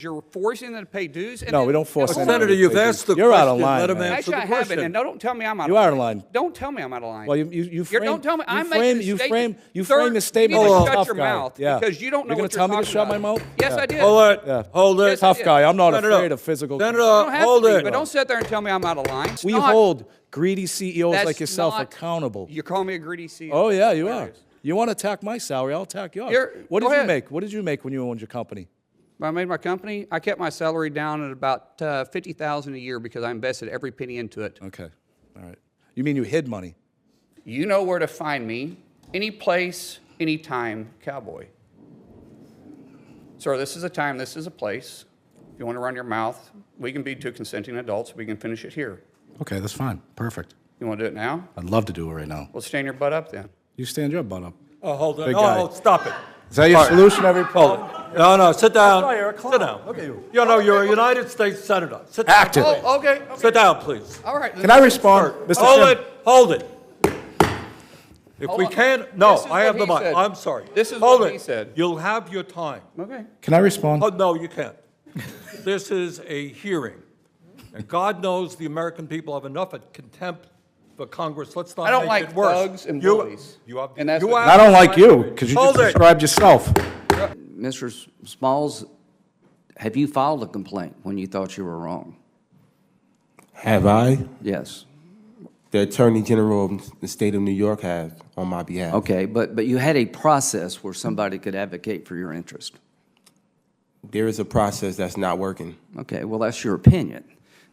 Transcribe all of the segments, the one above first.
You're forcing them to pay dues? And No, then, we don't force no, anyone. Senator, you've asked the You're question. out of line, Let him man. answer Actually, the I haven't, question. and don't tell me I'm out of line. You are out of line. Don't tell me I'm out of line. Well, you frame, don't tell me. you I'm frame, making a you statement. frame, you Sir, frame the statement you need like to a shut tough your guy. mouth Yeah. because you don't know You're what gonna tell me to talking shut my about. mouth? Yes, Yeah. I did. Hold it. Yeah. Hold it. Yes, I Tough did. guy. I'm not Senator, afraid of physical. Senator, You don't have hold to be, it. but don't sit there and tell me I'm out of line. It's We not. hold greedy CEOs That's like yourself not- accountable. You call me a greedy CEO. Oh yeah, you There are. it is. You want to attack my salary? I'll attack yours. What Go did you ahead. make? What did you make when you owned your company? When I made my company, I kept my salary down at about $50,000 a year because I invested every penny into it. Okay, all right. You mean you hid money? You know where to find me, any place, any time, cowboy. Sir, this is a time, this is a place. If you want to run your mouth, we can be two consenting adults. We can finish it here. Okay, that's fine. Perfect. You want to do it now? I'd love to do it right now. Well, stand your butt up then. You stand your butt up. Oh, hold on. Big guy. Oh, stop it. Is that your solution every Hold it. No, sit down. why you're a clown. Sit down. Look at you. You know, you're a United States Senator. Sit down. Active. please. Oh, okay. Sit down, please. All right. Can I respond, Mr. Hold Chairman? it. Hold it. If Hold we on. can't, no, This is I have what the he mic. said. I'm sorry. This is Hold what it. he said. You'll have your time. Okay. Can I respond? Oh, no, you can't. This is a hearing. And God knows the American people have enough contempt for Congress. Let's not I don't make like it worse. thugs and bullies. You have, And that's you what- have I don't the like time. you because you just Hold it. described yourself. Mr. Smalls, have you filed a complaint when you thought you were wrong? Have I? Yes. The Attorney General of the state of New York has on my behalf. Okay, but you had a process where somebody could advocate for your interest. There is a process that's not working. Okay, well, that's your opinion.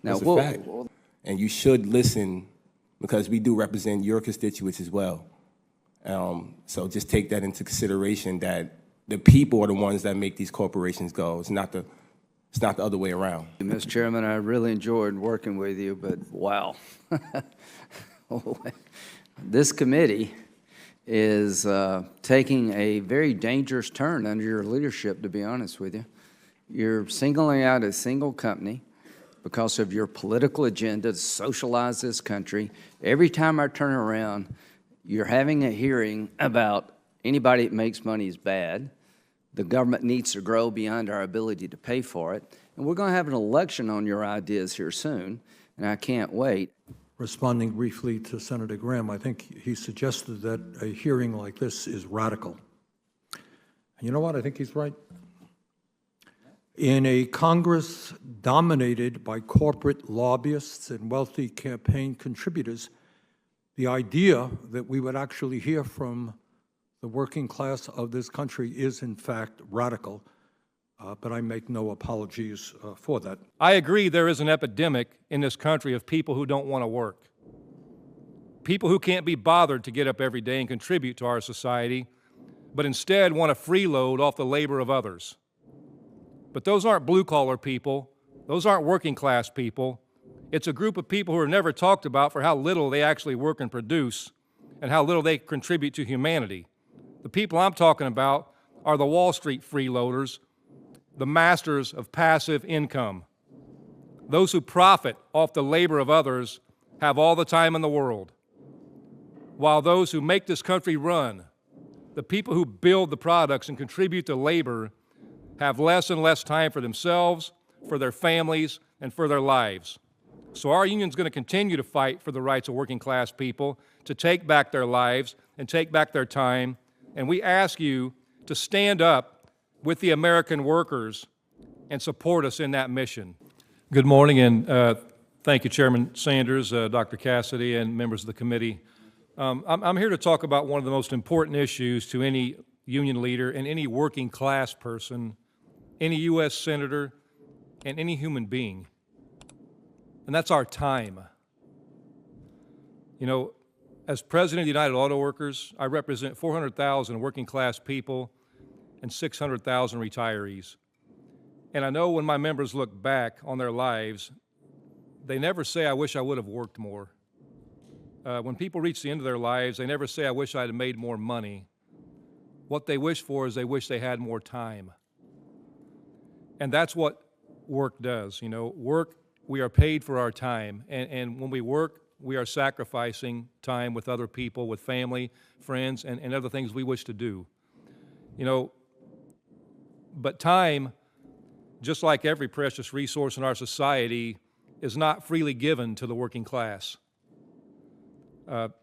Now, That's a fact. And you should listen because we do represent your constituents as well. So just take that into consideration that the people are the ones that make these corporations go. It's not the other way around. Mr. Chairman, I really enjoyed working with you, but wow. This committee is taking a very dangerous turn under your leadership, to be honest with you. You're singling out a single company because of your political agenda to socialize this country. Every time I turn around, you're having a hearing about anybody that makes money is bad. The government needs to grow beyond our ability to pay for it. And we're going to have an election on your ideas here soon, and I can't wait. Responding briefly to Senator Graham, I think he suggested that a hearing like this is radical. And you know what? I think he's right. In a Congress dominated by corporate lobbyists and wealthy campaign contributors, the idea that we would actually hear from the working class of this country is, in fact, radical. But I make no apologies for that. I agree there is an epidemic in this country of people who don't want to work. People who can't be bothered to get up every day and contribute to our society, but instead want to freeload off the labor of others. But those aren't blue-collar people. Those aren't working-class people. It's a group of people who are never talked about for how little they actually work and produce and how little they contribute to humanity. The people I'm talking about are the Wall Street freeloaders, the masters of passive income. Those who profit off the labor of others have all the time in the world, while those who make this country run, the people who build the products and contribute to labor, have less and less time for themselves, for their families, and for their lives. So our union's going to continue to fight for the rights of working class people to take back their lives and take back their time, and we ask you to stand up with the American workers and support us in that mission. Good morning, and thank you, Chairman Sanders, Dr. Cassidy, and members of the committee. I'm here to talk about one of the most important issues to any union leader and any working class person, any U.S. senator, and any human being, and that's our time. You know, as president of the United Auto Workers, I represent 400,000 working class people and 600,000 retirees. And I know when my members look back on their lives, they never say, I wish I would have worked more. When people reach the end of their lives, they never say, I wish I'd have made more money. What they wish for is they wish they had more time. And that's what work does. You know, work, we are paid for our time. And when we work, we are sacrificing time with other people, with family, friends, and other things we wish to do. You know, but time just like every precious resource in our society, is not freely given to the working class.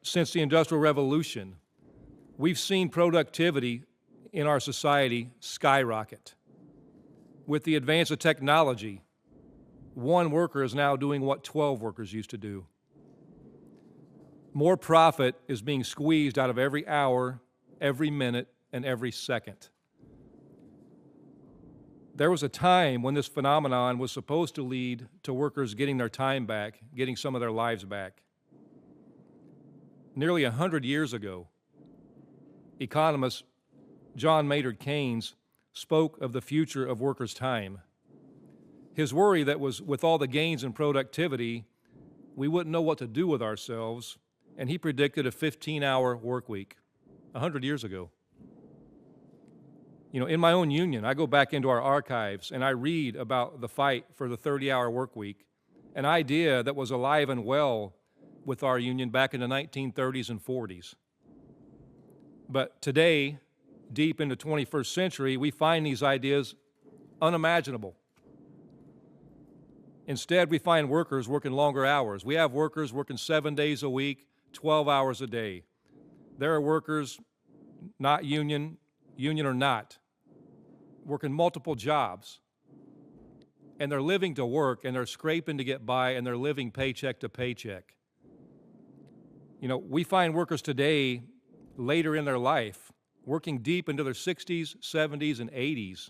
Since the Industrial Revolution, we've seen productivity in our society skyrocket. With the advance of technology, one worker is now doing what 12 workers used to do. More profit is being squeezed out of every hour, every minute, and every second. There was a time when this phenomenon was supposed to lead to workers getting their time back, getting some of their lives back. Nearly 100 years ago, economist John Maynard Keynes spoke of the future of workers' time. His worry that was with all the gains in productivity, we wouldn't know what to do with ourselves, and he predicted a 15-hour work week 100 years ago. You know, in my own union, I go back into our archives and I read about the fight for the 30-hour work week, an idea that was alive and well with our union back in the 1930s and 40s. But today, deep in the 21st century, we find these ideas unimaginable. Instead, we find workers working longer hours. We have workers working 7 days a week, 12 hours a day. There are workers, not union or not, working multiple jobs. And they're living to work, and they're scraping to get by, and they're living paycheck to paycheck. You know, we find workers today, later in their life, working deep into their 60s, 70s, and 80s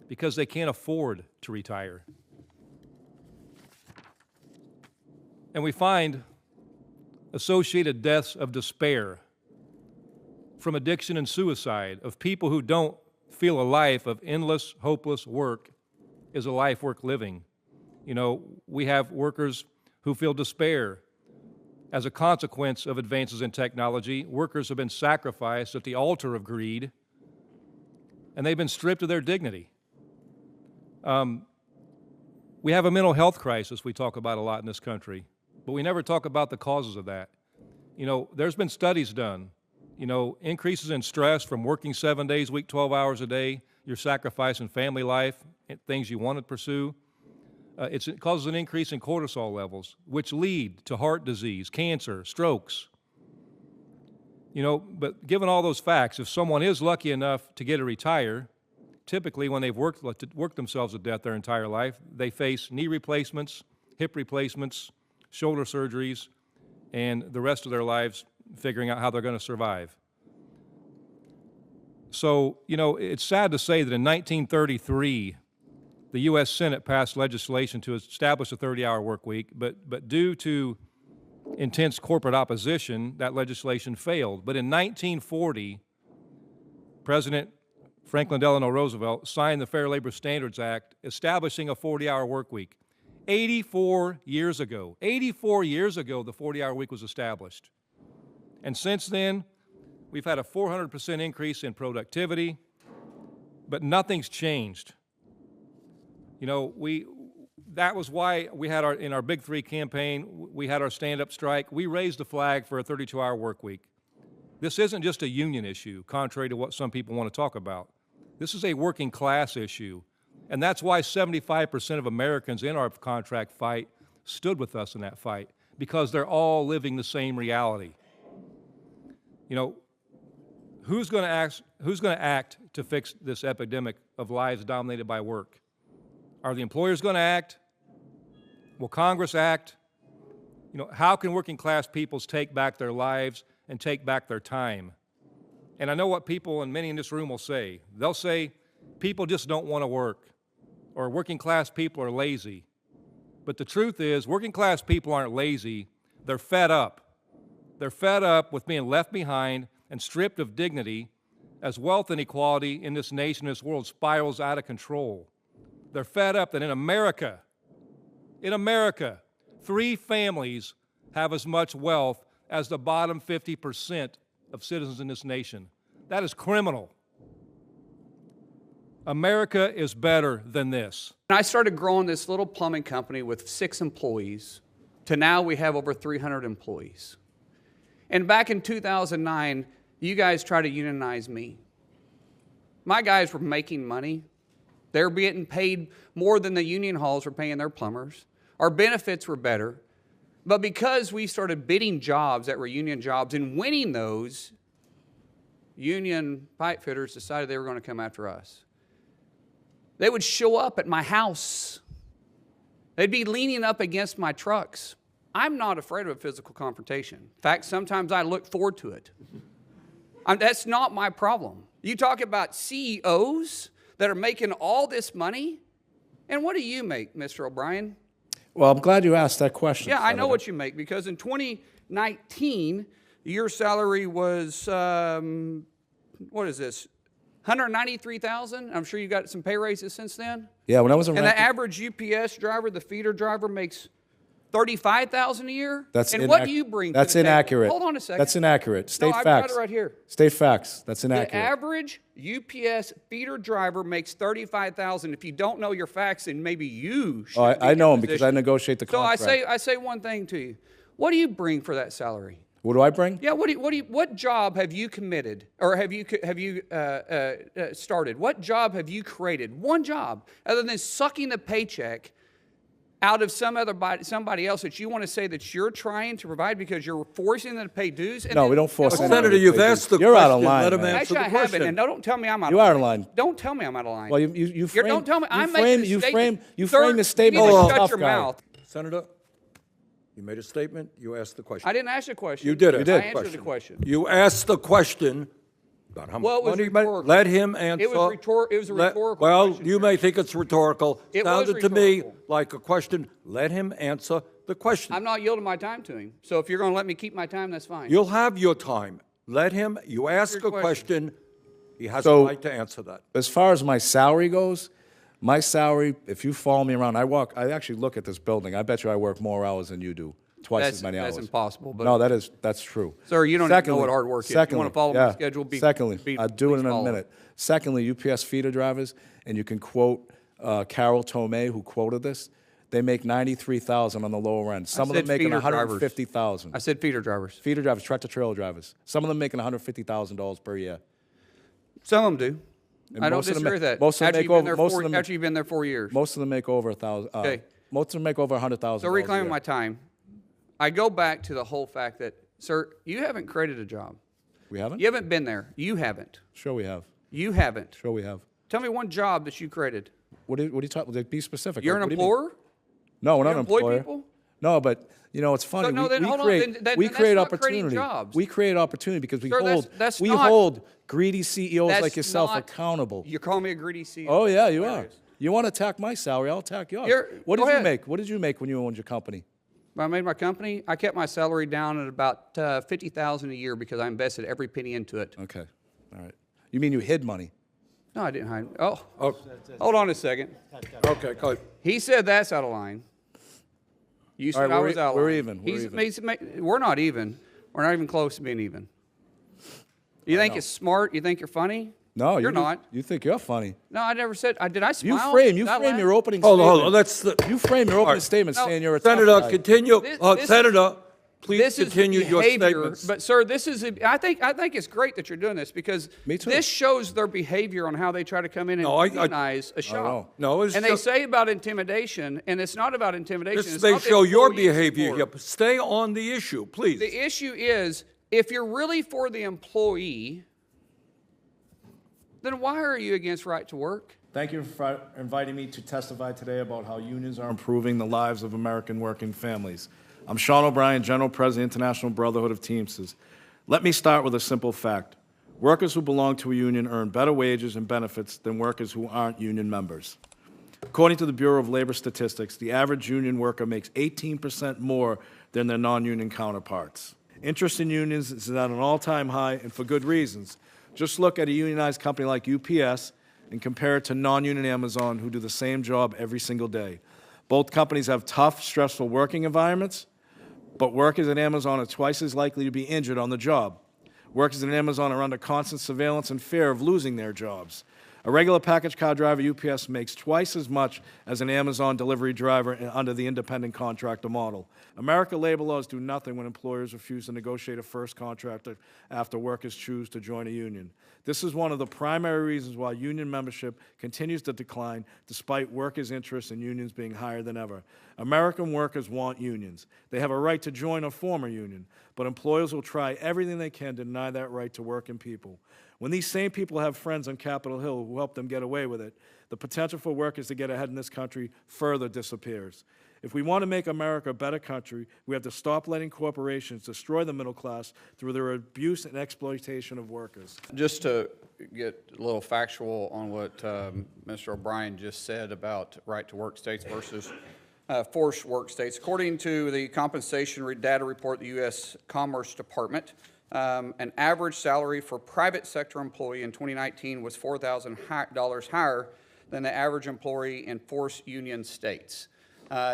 because they can't afford to retire. And we find associated deaths of despair from addiction and suicide, of people who don't feel a life of endless, hopeless work is a life worth living. You know, we have workers who feel despair as a consequence of advances in technology. Workers have been sacrificed at the altar of greed, and they've been stripped of their dignity. We have a mental health crisis we talk about a lot in this country, but we never talk about the causes of that. You know, there's been studies done. You know, increases in stress from working 7 days a week, 12 hours a day, you're sacrificing family life, things you want to pursue. It causes an increase in cortisol levels, which lead to heart disease, cancer, strokes. You know, but given all those facts, if someone is lucky enough to get to retire, typically when they've worked themselves to death their entire life, they face knee replacements, hip replacements, shoulder surgeries, and the rest of their lives figuring out how they're going to survive. So, you know, it's sad to say that in 1933, the U.S. Senate passed legislation to establish a 30-hour work week, but due to intense corporate opposition, that legislation failed. But in 1940, President Franklin Delano Roosevelt signed the Fair Labor Standards Act, establishing a 40-hour work week. 84 years ago, the 40-hour week was established. And since then, we've had a 400% increase in productivity, but nothing's changed. You know, that was why we had in our Big Three campaign, we had our stand-up strike. We raised the flag for a 32-hour work week. This isn't just a union issue, contrary to what some people want to talk about. This is a working class issue. And that's why 75% of Americans in our contract fight stood with us in that fight, because they're all living the same reality. You know, who's going to act to fix this epidemic of lives dominated by work? Are the employers going to act? Will Congress act? You know, how can working class peoples take back their lives and take back their time? And I know what people, and many in this room will say. They'll say, people just don't want to work, or working class people are lazy. But the truth is, working class people aren't lazy, they're fed up. They're fed up with being left behind and stripped of dignity as wealth inequality in this nation, this world spirals out of control. They're fed up that in America, 3 families have as much wealth as the bottom 50% of citizens in this nation. That is criminal. America is better than this. And I started growing this little plumbing company with 6 employees to now we have over 300 employees. And back in 2009, you guys tried to unionize me. My guys were making money, They're getting paid more than the union halls were paying their plumbers. Our benefits were better. But because we started bidding jobs that were union jobs and winning those, union pipe fitters decided they were going to come after us. They would show up at my house. They'd be leaning up against my trucks. I'm not afraid of a physical confrontation. In fact, sometimes I look forward to it. That's not my problem. You talk about CEOs that are making all this money, and what do you make, Mr. O'Brien? Well, I'm glad you asked that question. Yeah, I know Senator. what you make, because in 2019, your salary was, what is this, $193,000? I'm sure you got some pay raises since then. Yeah, when I was a And the ranking- average UPS driver, the feeder driver, makes $35,000 a year. That's and what do you bring? That's to the table? inaccurate. Hold on a second. That's inaccurate. State no, I've facts. got it right here. State facts. That's The inaccurate. average UPS feeder driver makes $35,000. If you don't know your facts, then maybe you should. Oh, be I in know that them because position. I negotiate the So contract. I say one thing to you. What do you bring for that salary? What do I bring? Yeah. What job have you committed, or have you started? What job have you created? One job, other than sucking the paycheck out of somebody else that you want to say that you're trying to provide because you're forcing them to pay dues. And No, then- we don't force Hold anyone on. Senator, to you've pay asked the dues. You're out of question. line, Let him man. answer Actually, the I haven't, question. and don't tell me I'm out You of line. are out of line. Don't tell me I'm out of line. Well, you frame. Don't tell me. You I'm frame. making a You statement. frame. You Sir, frame the statement you need like to a shut tough your guy. mouth. Senator, you made a statement, you asked the question. I didn't ask a question. You did You ask did. the I answered the question. You asked the question about how Well, it much was money. you made. rhetorical. Let him answer. It was a rhetorical Well, question, you sir. may think it's rhetorical. It was Sounded to me rhetorical. like a question. Let him answer the question. I'm not yielding my time to him. So if you're going to let me keep my time, that's fine. You'll have your time. Let him. You ask your a question. He has So- a right to answer that. As far as my salary goes, my salary, if you follow me around, I actually look at this building. I bet you I work more hours than you do, twice as many hours. That's impossible. But No, that's true. Sir, you don't even know what hard work is. You Secondly, wanna follow my schedule, secondly, I'll do it in please a follow. minute. Secondly, UPS feeder drivers, and you can quote Carol Tomei, who quoted this. They make $93,000 on the lower end. Some of them said making feeder drivers. $150,000. I said feeder drivers. Feeder drivers, tractor trailer drivers. Some of them making $150,000 per year. Some of them do. And I don't most of them disagree with that. most of them After make you've been over- there most of four- them- after you've been there 4 years. Most of them make over $1,000. Okay. Most of them make over $100,000. So reclaiming my time, I go back to the whole fact that, sir, you haven't created a job. We haven't. You haven't been there. You haven't. Sure, we have. You haven't. Sure, we have. Tell me one job that you created. What are you talking? Be specific. You're Like, an what do you mean? employer? No, we're not You an employ employer. people? No, but it's funny. no, then hold on, create, then we that's create not creating opportunity. jobs. We create opportunity because we Sir, hold that's we not- hold greedy CEOs That's like yourself not- accountable. You're calling me a greedy CEO. Oh yeah, you are. Hilarious. You want to attack my salary? I'll attack yours. What go did you ahead. make? What did you make when you owned your company? When I made my company, I kept my salary down at about $50,000 a year because I invested every penny into it. Okay, all right. You mean you hid money? No, I didn't hide. Oh, Oh, hold on a second. okay, go ahead. He said that's out of line. You said right, I we're was e- out of we're line. even, we're even. We're not even. We're not even close to being even. You think it's smart? You think you're funny? No, you're you do- not. You think you're funny? No, I never said. Did I You smile? frame Did I laugh? your opening Hold on, statement. hold on. Let's. You frame your opening right. statement No, saying you're a tough Senator, guy. continue. This- Senator, please This continue is your behavior, statements. but sir, this is. I think it's great that you're doing this because Me too. this shows their behavior on how they try to come in and No, I- demonize a shop. No, it's and just- they say about intimidation, and it's not about intimidation. This it's may not the show your employees behavior for here. it. Stay on the issue, please. The issue is, if you're really for the employee, then why are you against right to work? Thank you for inviting me to testify today about how unions are improving the lives of American working families. I'm Sean O'Brien, General President, International Brotherhood of Teamsters. Let me start with a simple fact. Workers who belong to a union earn better wages and benefits than workers who aren't union members. According to the Bureau of Labor Statistics, the average union worker makes 18% more than their non-union counterparts. Interest in unions is at an all-time high, and for good reasons. Just look at a unionized company like UPS and compare it to non-union Amazon, who do the same job every single day. Both companies have tough, stressful working environments, but workers at Amazon are twice as likely to be injured on the job. Workers at Amazon are under constant surveillance and fear of losing their jobs. A regular package car driver, UPS, makes twice as much as an Amazon delivery driver under the independent contractor model. American labor laws do nothing when employers refuse to negotiate a first contract after workers choose to join a union. This is one of the primary reasons why union membership continues to decline despite workers' interest in unions being higher than ever. American workers want unions. They have a right to join or form a union, but employers will try everything they can to deny that right to working people. When these same people have friends on Capitol Hill who help them get away with it, the potential for workers to get ahead in this country further disappears. If we want to make America a better country, we have to stop letting corporations destroy the middle class through their abuse and exploitation of workers. Just to get a little factual on what Mr. O'Brien just said about right-to-work states versus forced work states. According to the compensation data report of the U.S. Commerce Department, an average salary for private sector employee in 2019 was $4,000 higher than the average employee in forced union states,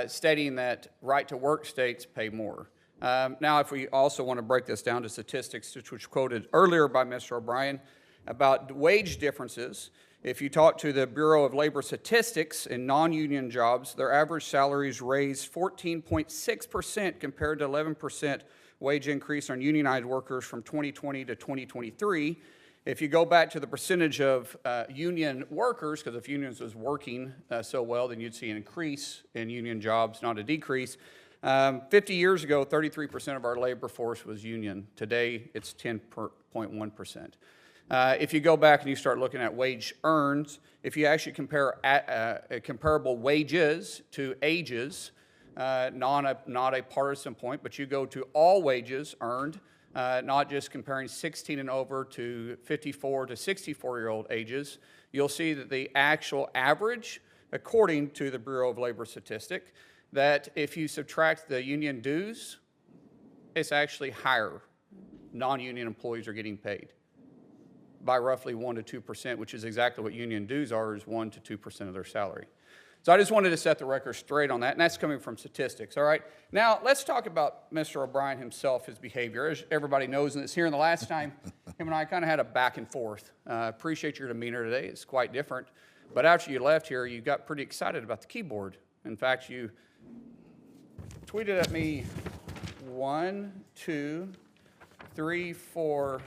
stating that right-to-work states pay more. Now, if we also want to break this down to statistics, which was quoted earlier by Mr. O'Brien, about wage differences, if you talk to the Bureau of Labor Statistics in non-union jobs, their average salaries raised 14.6% compared to 11% wage increase on unionized workers from 2020 to 2023. If you go back to the percentage of union workers, because if unions was working so well, then you'd see an increase in union jobs, not a decrease. 50 years ago, 33% of our labor force was union. Today, it's 10.1%. If you go back and you start looking at wage earned, if you actually compare comparable wages to ages, not a partisan point, but you go to all wages earned, not just comparing 16 and over to 54 to 64-year-old ages, you'll see that the actual average, according to the Bureau of Labor Statistics, that if you subtract the union dues, it's actually higher. Non-union employees are getting paid by roughly 1% to 2%, which is exactly what union dues are, is 1% to 2% of their salary. So I just wanted to set the record straight on that, and that's coming from statistics, all right? Now, let's talk about Mr. O'Brien himself, his behavior. As everybody knows, and it's here in the last time, him and I kind of had a back and forth. Appreciate your demeanor today. It's quite different. But after you left here, you got pretty excited about the keyboard. In fact, you tweeted at me 1, 2, 3, 4,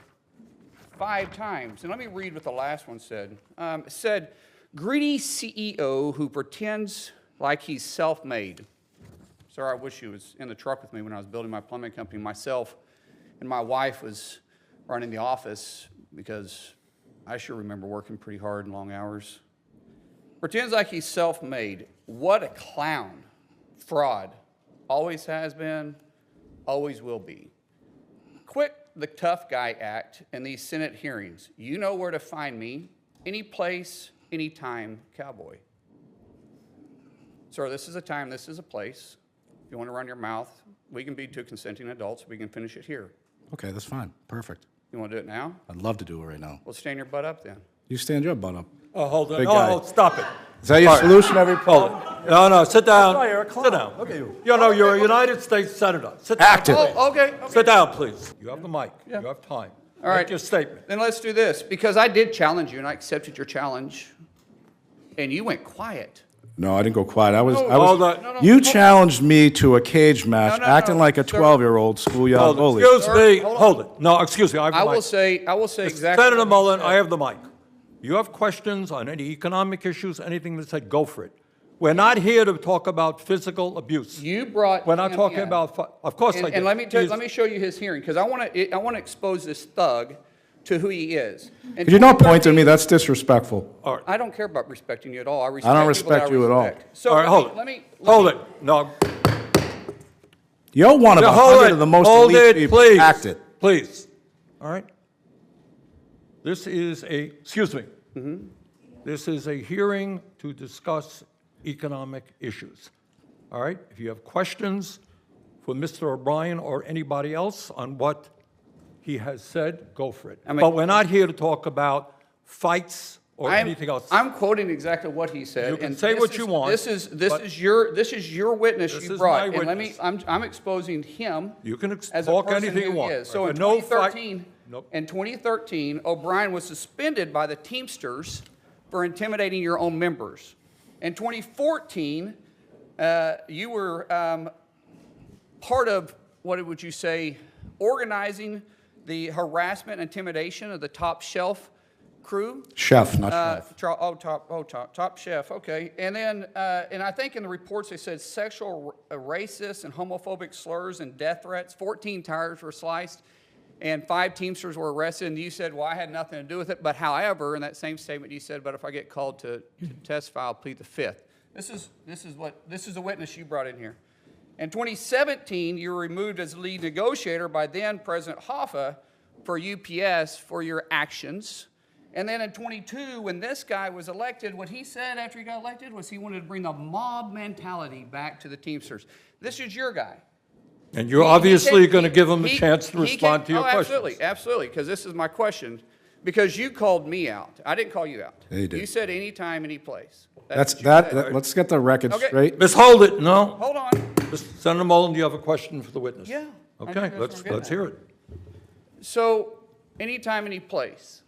5 times. And let me read what the last one said. It said, greedy CEO who pretends like he's self-made. Sir, I wish he was in the truck with me when I was building my plumbing company. Myself and my wife was running the office because I sure remember working pretty hard and long hours. Pretends like he's self-made. What a clown. Fraud. Always has been, always will be. Quit the tough guy act in these Senate hearings. You know where to find me. Any place, anytime, cowboy. Sir, this is a time, this is a place. If you want to run your mouth, we can be two consenting adults. We can finish it here. Okay, that's fine. Perfect. You want to do it now? I'd love to do it right now. Well, stand your butt up then. You stand your butt up. Oh, hold on. Big Oh, guy. oh, stop it. Is that your solution every Hold it. No, sit down. why you're a clown. Sit down. Look at you. You know, you're a United States Senator. Sit down. Active. Oh, okay. Sit down, please. You have the mic. You have time. All right. Make your statement. Then let's do this, because I did challenge you, and I accepted your challenge, and you went quiet. No, I didn't go quiet. Hold on. You challenged me to a cage match, No, acting like a sir. 12-year-old schoolyard Hold it. bully. Excuse Sir, me. hold on. Hold it. No, excuse me. I have the I mic. will say exactly. Senator what you Mullen, said. I have the mic. You have questions on any economic issues, anything that said, go for it. We're not here to talk about physical abuse. You brought. We're not him talking in. about, of course I did. And let me show you his hearing, because I want to expose this thug to who he is. In Could you not point at me? 2013 That's disrespectful. All right. I don't care about respecting you at all. I I don't respect people that respect you at all. respect. So All right, hold it. let me Hold it. No. You're one of Yeah, 100 of the most hold elite it, people. please. Act it. Please. All right? This is excuse me. This is a hearing to discuss economic issues. All right? If you have questions for Mr. O'Brien or anybody else on what he has said, go for it. I mean- But we're not here to talk about fights or anything else. I'm quoting exactly what he said. You can and say this what is- you want, This is but- your witness This you is brought. my And let me. witness. I'm exposing him. You can as a talk person anything you who want, is. So but in no fight- 2013, Nope. in 2013, O'Brien was suspended by the Teamsters for intimidating your own members. In 2014, you were part of, what would you say, organizing the harassment and intimidation of the Top Shelf crew? Chef, not chef. Top Chef, okay. And then, and I think in the reports they said sexual, racist, and homophobic slurs and death threats. 14 tires were sliced, and 5 Teamsters were arrested. And you said, well, I had nothing to do with it. But however, in that same statement, you said, but if I get called to testify, I'll plead the Fifth. This is a witness you brought in here. In 2017, you were removed as lead negotiator by then President Hoffa for UPS for your actions. And then in 22, when this guy was elected, what he said after he got elected was he wanted to bring the mob mentality back to the Teamsters. This is your guy. And you're obviously going to give him a chance to respond to your questions. Absolutely, absolutely, because this is my question. Because you called me out. I didn't call you out. Yeah, you did. You said any time, any place. That's what you said. that. Let's get the record Okay. straight. Ms. Hold it, no. Hold on. Senator Mullen, do you have a question for the witness? Yeah. I think Okay, that's what I'm getting let's at. hear it. So, anytime, any place.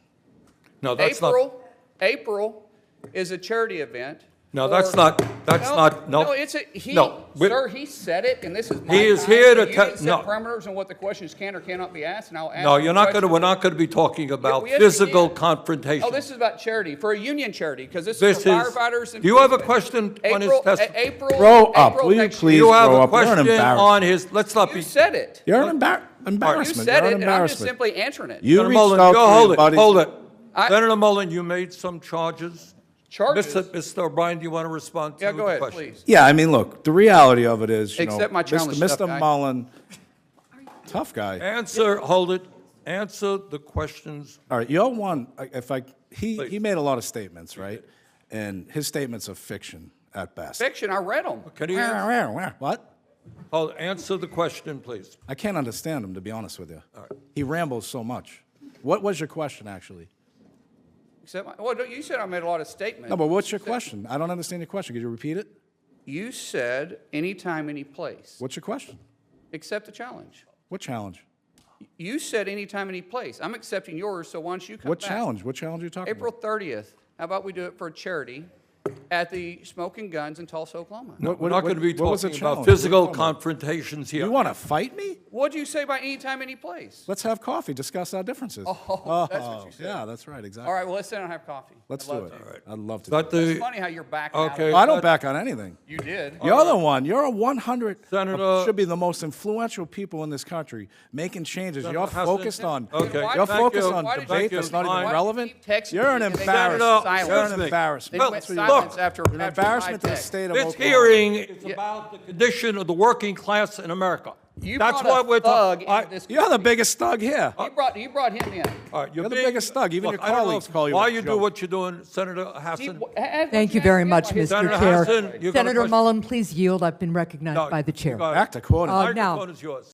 No, that's not, April is a charity event. no, for- that's not, no. No, it's a, No, sir, he said it, and this is my He is time, here to and you didn't set no. parameters on what the questions can or cannot be asked, and I'll ask No, you you're the not going to, question. we're not going to be talking about yes, we physical can. confrontation. Oh, this is about charity, for a union charity, because this This is for firefighters and do you have a policemen. question on his April, testimony? April, Grow up, April will you next please? year. You have grow a up. You're an question embarrassment. on his, let's not You be. said it. You're an You embarrassment. said You're it, an and I'm just embarrassment. simply answering it. You Senator reached Mullen, out go to hold your it, buddies. hold it. I- Senator Mullen, you made some charges. Charges? Mr. O'Brien, do you want to respond to Yeah, the go ahead, question? please. Yeah, I mean, look, the reality of it is, you Accept know, my challenge, Mr. tough guy. Mullen, tough guy. Answer, hold it. Answer the questions. All right, you're one. He Please. made a lot of statements, right? And his statements are fiction at best. Fiction, I read them. Can he answer? What? Hold, answer the question, please. I can't understand him, to be honest with you. He rambles so much. What was your question, actually? Well, you said I made a lot of statements. No, but what's your question? I don't understand your question. Could you repeat it? You said anytime, any place. What's your question? Accept the challenge. What challenge? You said anytime, any place. I'm accepting yours, so why don't you come What back? challenge? What challenge are you talking April about? 30th. How about we do it for a charity at the Smoking Guns in Tulsa, Oklahoma? No, We're not going to be what was the talking about challenge? physical What are you talking about? confrontations here. You want to fight me? What'd you say by anytime, any place? Let's have coffee, discuss our differences. Oh, that's what you said. Yeah, that's right, exactly. All right, well, let's sit down and have coffee. Let's I'd do love it. to. I'd love to. But do it. It's the, funny how you're backing out. okay. of it. I don't back on anything. You did. You're the one. You're a 100. Senator- Should be the most influential people in this country, making changes. Senator You're Hassan- focused on. Okay, You're thank focused you. on Why did debate you- that's not why even did you relevant. keep texting You're an me and they embarrassment. got Senator, You're an excuse me. embarrassment. Then That's went what you are. silence after You're an after embarrassment to my the text. state of this Oklahoma. hearing is about the condition of the working class in America. You That's brought a what we're thug talking. into this- You're the biggest thug here. You brought him in. All right, You're the biggest thug. Even your I don't know colleagues call you why a you do joke. what you're doing, Senator Hassan. Thank you very much, Mr. Senator Chair. Hassan, you got a Senator question? Mullen, please yield. I've been recognized No, by the you chair. got it. Act accordingly. The now- microphone is yours.